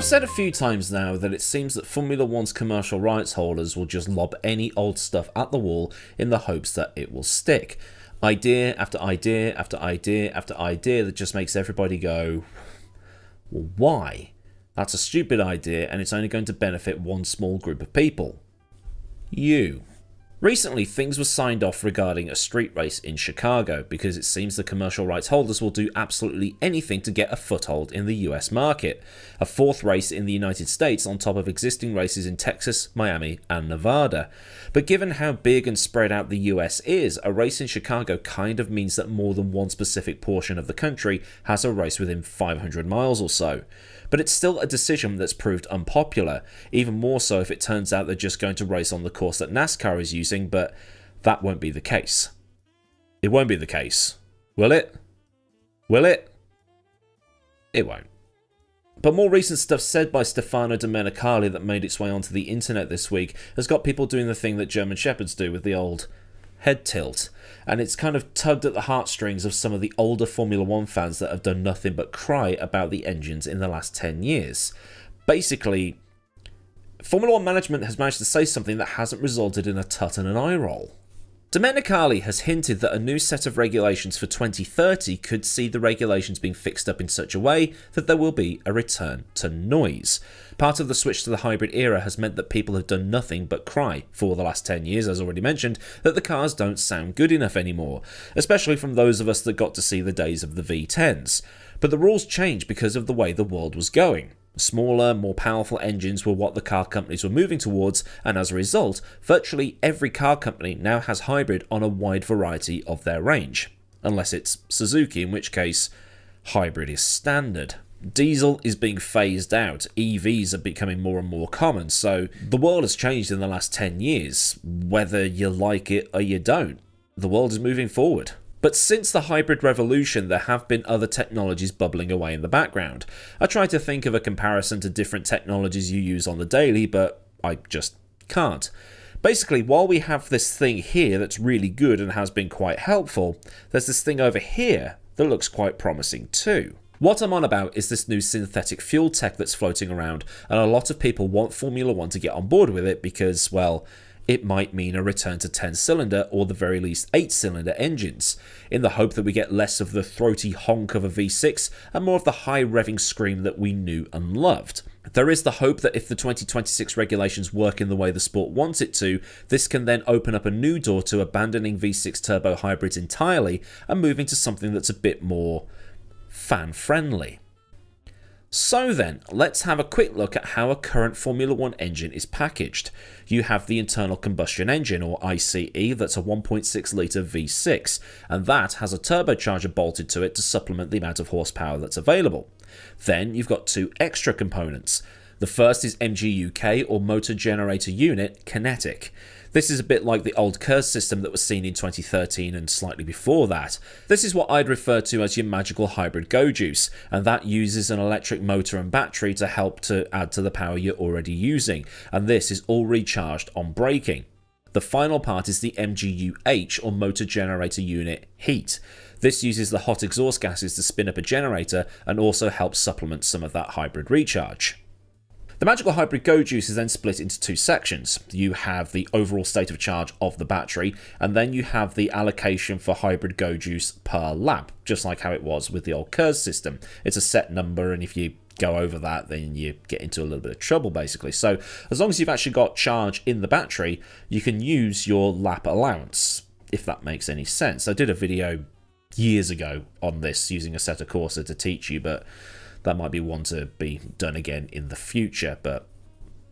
I've said a few times now that it seems that Formula One's commercial rights holders will just lob any old stuff at the wall in the hopes that it will stick. Idea after idea after idea after idea that just makes everybody go, well, why? That's a stupid idea and it's only going to benefit one small group of people. You. Recently, things were signed off regarding a street race in Chicago because it seems the commercial rights holders will do absolutely anything to get a foothold in the US market. A fourth race in the United States on top of existing races in Texas, Miami and Nevada. But given how big and spread out the US is, a race in Chicago kind of means that more than one specific portion of the country has a race within 500 miles or so. But it's still a decision that's proved unpopular, even more so if it turns out they're just going to race on the course that NASCAR is using, but that won't be the case. It won't be the case. Will it? Will it? It won't. But more recent stuff said by Stefano Domenicali that made its way onto the internet this week has got people doing the thing that German Shepherds do with the old head tilt, and it's kind of tugged at the heartstrings of some of the older Formula One fans that have done nothing but cry about the engines in the last 10 years. Basically, Formula One management has managed to say something that hasn't resulted in a tut and an eye roll. Domenicali has hinted that a new set of regulations for 2030 could see the regulations being fixed up in such a way that there will be a return to noise. Part of the switch to the hybrid era has meant that people have done nothing but cry for the last 10 years, as already mentioned, that the cars don't sound good enough anymore, especially from those of us that got to see the days of the V10s. But the rules changed because of the way the world was going. Smaller, more powerful engines were what the car companies were moving towards, and as a result, virtually every car company now has hybrid on a wide variety of their range. Unless it's Suzuki, in which case, hybrid is standard. Diesel is being phased out, EVs are becoming more and more common, so the world has changed in the last 10 years, whether you like it or you don't. The world is moving forward. But since the hybrid revolution, there have been other technologies bubbling away in the background. I tried to think of a comparison to different technologies you use on the daily, but I just can't. Basically, while we have this thing here that's really good and has been quite helpful, there's this thing over here that looks quite promising too. What I'm on about is this new synthetic fuel tech that's floating around, and a lot of people want Formula One to get on board with it because, well, it might mean a return to 10-cylinder or the very least 8-cylinder engines, in the hope that we get less of the throaty honk of a V6 and more of the high revving scream that we knew and loved. There is the hope that if the 2026 regulations work in the way the sport wants it to, this can then open up a new door to abandoning V6 turbo hybrids entirely and moving to something that's a bit more fan-friendly. So then, let's have a quick look at how a current Formula One engine is packaged. You have the internal combustion engine, or ICE, that's a 1.6 litre V6, and that has a turbocharger bolted to it to supplement the amount of horsepower that's available. Then you've got two extra components. The first is MGUK, or Motor Generator Unit, Kinetic. This is a bit like the old KERS system that was seen in 2013 and slightly before that. This is what I'd refer to as your magical hybrid go-juice, and that uses an electric motor and battery to help to add to the power you're already using, and this is all recharged on braking. The final part is the MGUH, or Motor Generator Unit, Heat. This uses the hot exhaust gases to spin up a generator and also helps supplement some of that hybrid recharge. The magical hybrid go-juice is then split into two sections. You have the overall state of charge of the battery, and then you have the allocation for hybrid go-juice per lap, just like how it was with the old KERS system. It's a set number, and if you go over that, then you get into a little bit of trouble, basically. So as long as you've actually got charge in the battery, you can use your lap allowance, if that makes any sense. I did a video years ago on this using a set of Corsair to teach you, but that might be one to be done again in the future, but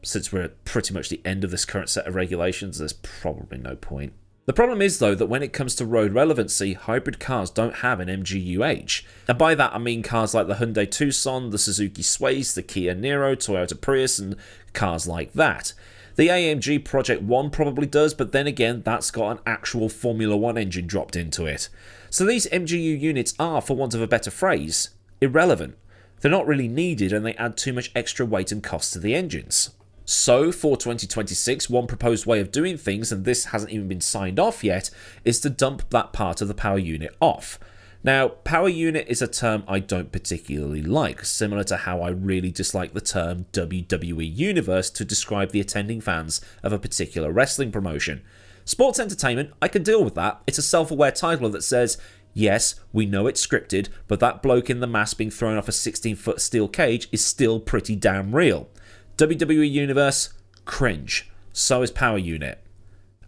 since we're at pretty much the end of this current set of regulations, there's probably no point. The problem is, though, that when it comes to road relevancy, hybrid cars don't have an MGUH. And by that I mean cars like the Hyundai Tucson, the Suzuki Sways, the Kia Niro, Toyota Prius, and cars like that. The AMG Project 1 probably does, but then again, that's got an actual Formula One engine dropped into it. So these MGU units are, for want of a better phrase, irrelevant. They're not really needed and they add too much extra weight and cost to the engines. So for 2026, one proposed way of doing things, and this hasn't even been signed off yet, is to dump that part of the power unit off. Now, power unit is a term I don't particularly like, similar to how I really dislike the term WWE Universe to describe the attending fans of a particular wrestling promotion. Sports entertainment, I can deal with that. It's a self-aware title that says, yes, we know it's scripted, but that bloke in the mask being thrown off a 16-foot steel cage is still pretty damn real. WWE Universe, cringe. So is power unit.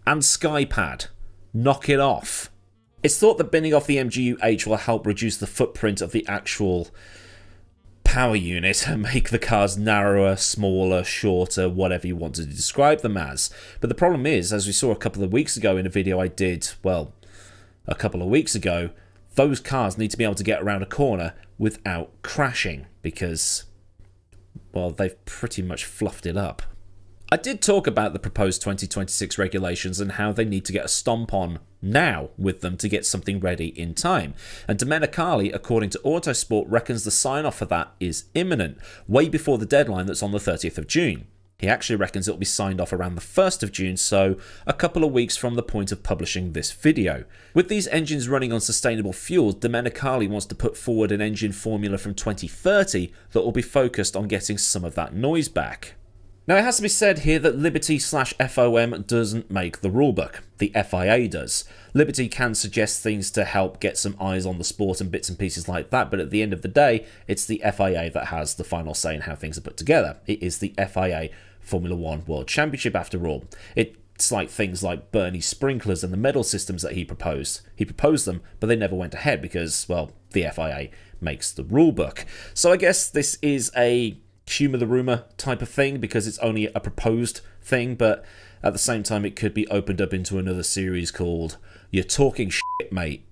And Skypad, knock it off. It's thought that binning off the MGU-H will help reduce the footprint of the actual power unit and make the cars narrower, smaller, shorter, whatever you want to describe them as. But the problem is, as we saw a couple of weeks ago in a video I did, well, a couple of weeks ago, those cars need to be able to get around a corner without crashing because, well, they've pretty much fluffed it up. I did talk about the proposed 2026 regulations and how they need to get a stomp on now with them to get something ready in time. And Domenicali, according to Autosport, reckons the sign-off for that is imminent, way before the deadline that's on the 30th of June. He actually reckons it'll be signed off around the 1st of June, so a couple of weeks from the point of publishing this video. With these engines running on sustainable fuels, Domenicali wants to put forward an engine formula from 2030 that will be focused on getting some of that noise back. Now, it has to be said here that Liberty/FOM doesn't make the rulebook. The FIA does. Liberty can suggest things to help get some eyes on the sport and bits and pieces like that, but at the end of the day, it's the FIA that has the final say in how things are put together. It is the FIA Formula One World Championship, after all. It's like things like Bernie's sprinklers and the medal systems that he proposed. He proposed them, but they never went ahead because, well, the FIA makes the rulebook. So I guess this is a humour the rumour type of thing because it's only a proposed thing, but at the same time it could be opened up into another series called You're Talking Shit, Mate.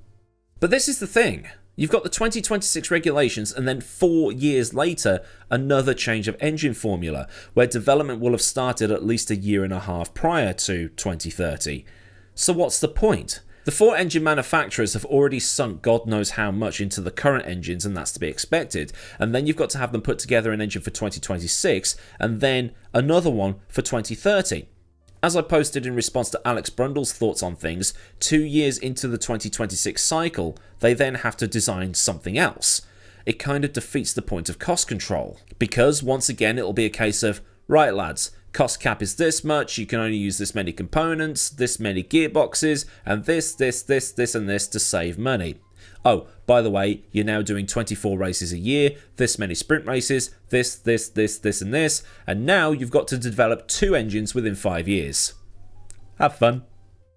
But this is the thing. You've got the 2026 regulations and then 4 years later another change of engine formula where development will have started at least a year and a half prior to 2030. So what's the point? The 4 engine manufacturers have already sunk God knows how much into the current engines, and that's to be expected. And then you've got to have them put together an engine for 2026, and then another one for 2030. As I posted in response to Alex Brundle's thoughts on things, 2 years into the 2026 cycle, they then have to design something else. It kind of defeats the point of cost control. Because, once again, it'll be a case of, right lads, cost cap is this much, you can only use this many components, this many gearboxes, and this, and this to save money. Oh, by the way, you're now doing 24 races a year, this many sprint races, this, and this, and now you've got to develop 2 engines within 5 years. Have fun.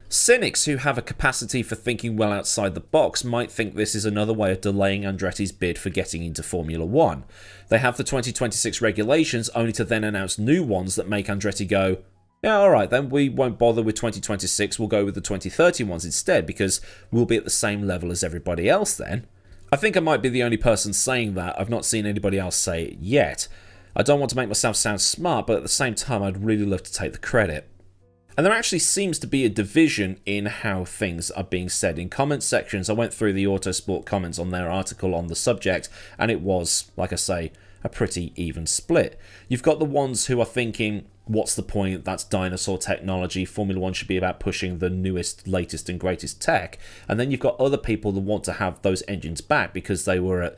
Cynics who have a capacity for thinking well outside the box might think this is another way of delaying Andretti's bid for getting into Formula 1. They have the 2026 regulations only to then announce new ones that make Andretti go, yeah, alright then, we won't bother with 2026, we'll go with the 2030 ones instead because we'll be at the same level as everybody else then. I think I might be the only person saying that. I've not seen anybody else say it yet. I don't want to make myself sound smart, but at the same time I'd really love to take the credit. And there actually seems to be a division in how things are being said in comment sections. I went through the Autosport comments on their article on the subject, and it was, like I say, a pretty even split. You've got the ones who are thinking, what's the point? That's dinosaur technology. Formula 1 should be about pushing the newest, latest and greatest tech. And then you've got other people that want to have those engines back because they were at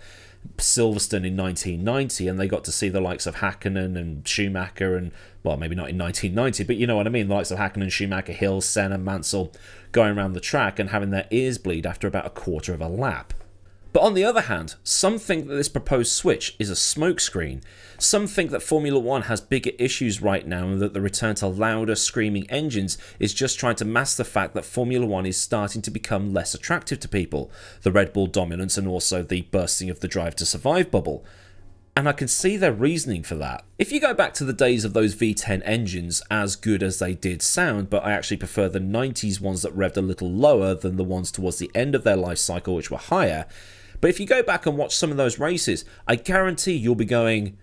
Silverstone in 1990 and they got to see the likes of Hakkinen and Schumacher and, well, maybe not in 1990, but you know what I mean, the likes of Hakkinen, Schumacher, Hill, Senna, Mansell going around the track and having their ears bleed after about a quarter of a lap. But on the other hand, some think that this proposed switch is a smokescreen. Some think that Formula 1 has bigger issues right now and that the return to louder, screaming engines is just trying to mask the fact that Formula 1 is starting to become less attractive to people, the Red Bull dominance and also the bursting of the Drive to Survive bubble. And I can see their reasoning for that. If you go back to the days of those V10 engines, as good as they did sound, but I actually prefer the 90s ones that revved a little lower than the ones towards the end of their life cycle which were higher. But if you go back and watch some of those races, I guarantee you'll be going,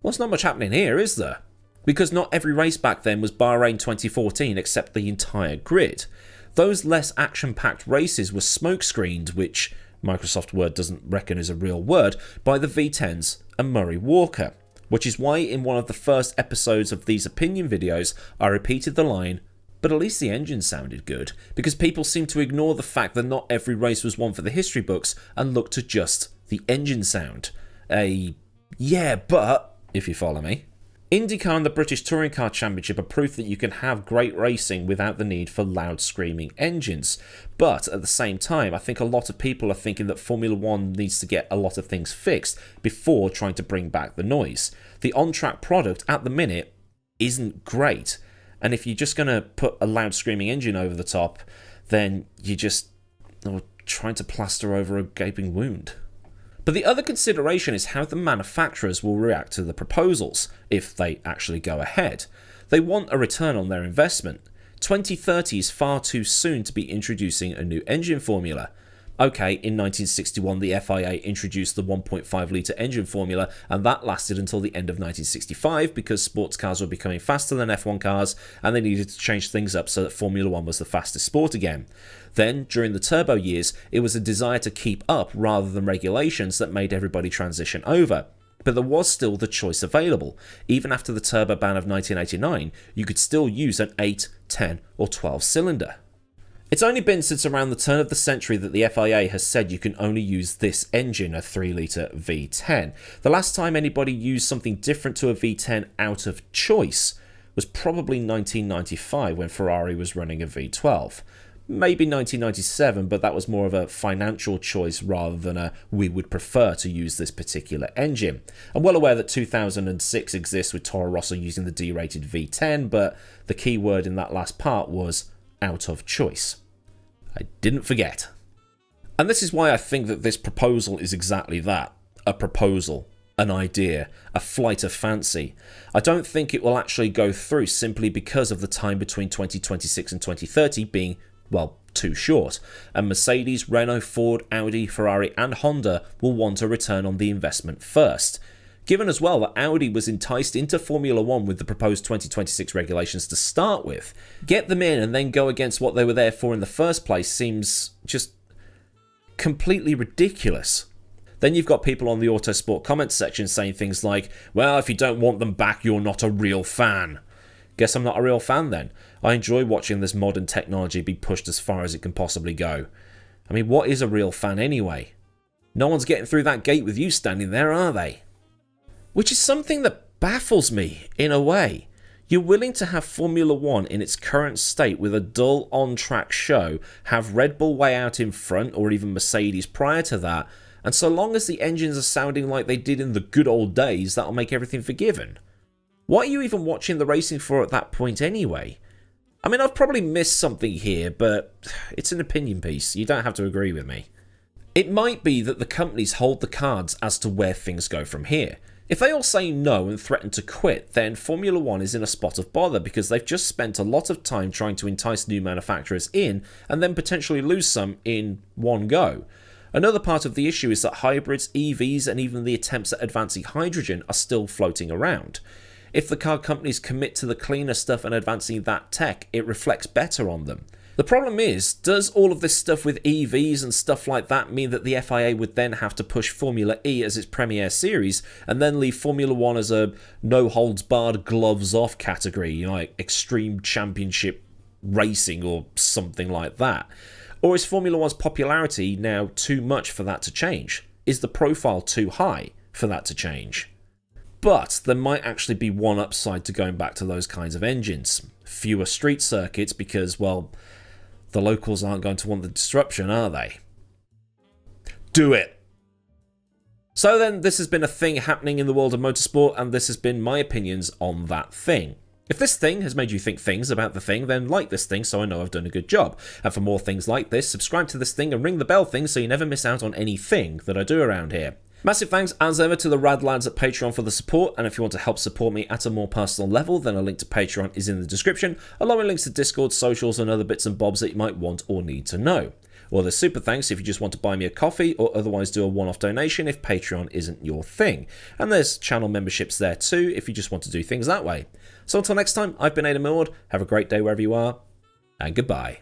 well, there's not much happening here, is there? Because not every race back then was Bahrain 2014 except the entire grid. Those less action-packed races were smoke-screened, which Microsoft Word doesn't reckon is a real word, by the V10s and Murray Walker. Which is why in one of the first episodes of these opinion videos, I repeated the line, but at least the engine sounded good, because people seem to ignore the fact that not every race was one for the history books and look to just the engine sound. Yeah, but, if you follow me. IndyCar and the British Touring Car Championship are proof that you can have great racing without the need for loud screaming engines. But at the same time, I think a lot of people are thinking that Formula 1 needs to get a lot of things fixed before trying to bring back the noise. The on-track product at the minute isn't great. And if you're just going to put a loud screaming engine over the top, then you're just trying to plaster over a gaping wound. But the other consideration is how the manufacturers will react to the proposals, if they actually go ahead. They want a return on their investment. 2030 is far too soon to be introducing a new engine formula. Okay, in 1961 the FIA introduced the 1.5 litre engine formula, and that lasted until the end of 1965 because sports cars were becoming faster than F1 cars and they needed to change things up so that Formula 1 was the fastest sport again. Then, during the turbo years, it was a desire to keep up rather than regulations that made everybody transition over. But there was still the choice available. Even after the turbo ban of 1989, you could still use an 8, 10 or 12 cylinder. It's only been since around the turn of the century that the FIA has said you can only use this engine, a 3 litre V10. The last time anybody used something different to a V10 out of choice was probably 1995 when Ferrari was running a V12. Maybe 1997, but that was more of a financial choice rather than a we would prefer to use this particular engine. I'm well aware that 2006 exists with Toro Rosso using the D-rated V10, but the key word in that last part was out of choice. I didn't forget. And this is why I think that this proposal is exactly that, a proposal, an idea, a flight of fancy. I don't think it will actually go through simply because of the time between 2026 and 2030 being too short, and Mercedes, Renault, Ford, Audi, Ferrari and Honda will want a return on the investment first. Given as well that Audi was enticed into Formula 1 with the proposed 2026 regulations to start with, get them in and then go against what they were there for in the first place seems just completely ridiculous. Then you've got people on the Autosport comments section saying things like, well, if you don't want them back, you're not a real fan. Guess I'm not a real fan then. I enjoy watching this modern technology be pushed as far as it can possibly go. I mean, what is a real fan anyway? No one's getting through that gate with you standing there, are they? Which is something that baffles me, in a way. You're willing to have Formula 1 in its current state with a dull on-track show, have Red Bull way out in front, or even Mercedes prior to that, and so long as the engines are sounding like they did in the good old days, that'll make everything forgiven. What are you even watching the racing for at that point anyway? I mean, I've probably missed something here, but it's an opinion piece. You don't have to agree with me. It might be that the companies hold the cards as to where things go from here. If they all say no and threaten to quit, then Formula 1 is in a spot of bother because they've just spent a lot of time trying to entice new manufacturers in and then potentially lose some in one go. Another part of the issue is that hybrids, EVs and even the attempts at advancing hydrogen are still floating around. If the car companies commit to the cleaner stuff and advancing that tech, it reflects better on them. The problem is, does all of this stuff with EVs and stuff like that mean that the FIA would then have to push Formula E as its premier series and then leave Formula 1 as a no-holds-barred, gloves-off category, like extreme championship racing or something like that? Or is Formula 1's popularity now too much for that to change? Is the profile too high for that to change? But there might actually be one upside to going back to those kinds of engines. Fewer street circuits because, well, the locals aren't going to want the disruption, are they? Do it! So then, this has been a thing happening in the world of motorsport, and this has been my opinions on that thing. If this thing has made you think things about the thing, then like this thing so I know I've done a good job. And for more things like this, subscribe to this thing and ring the bell thing so you never miss out on anything that I do around here. Massive thanks as ever to the rad lads at Patreon for the support, and if you want to help support me at a more personal level, then a link to Patreon is in the description, along with links to Discord, socials and other bits and bobs that you might want or need to know. Or there's super thanks if you just want to buy me a coffee or otherwise do a one-off donation if Patreon isn't your thing. And there's channel memberships there too if you just want to do things that way. So until next time, I've been AdmiralLaWind, have a great day wherever you are, and goodbye.